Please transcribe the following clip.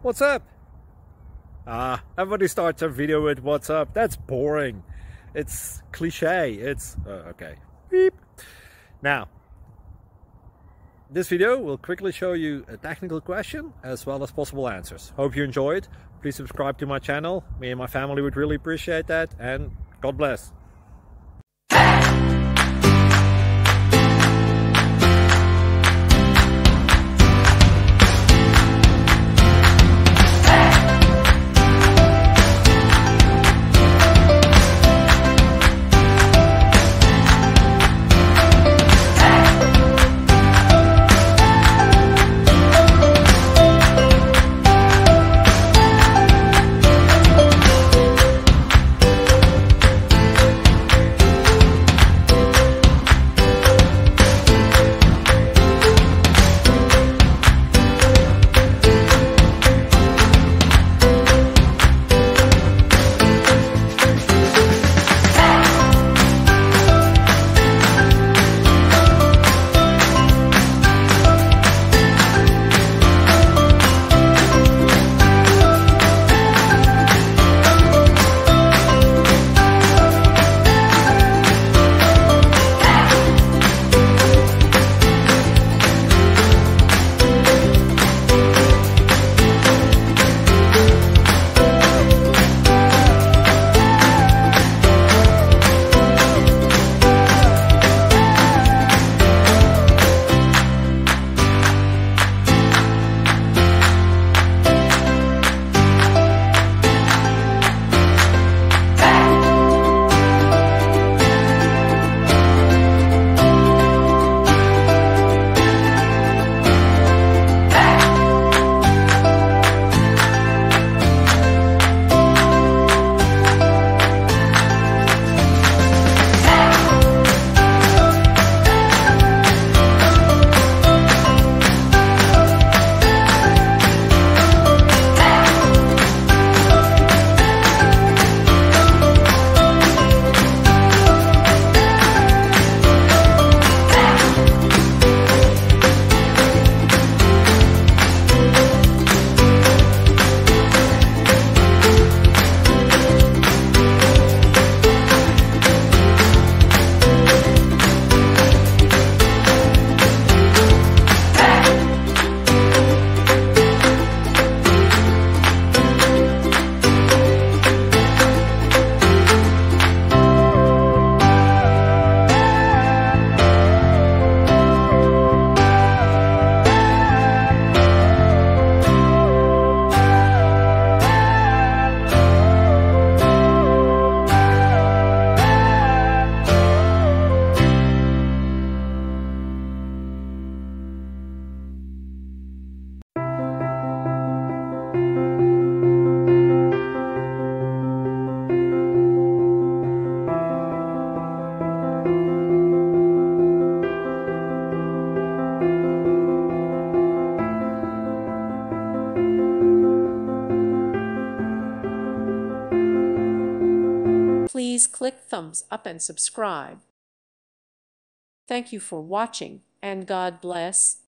What's up? Everybody starts their video with what's up. That's boring. It's cliche. It's okay. Beep. Now, this video will quickly show you a technical question as well as possible answers. Hope you enjoyed. Please subscribe to my channel. Me and my family would really appreciate that, and God bless. Please click thumbs up and subscribe. Thank you for watching, and God bless.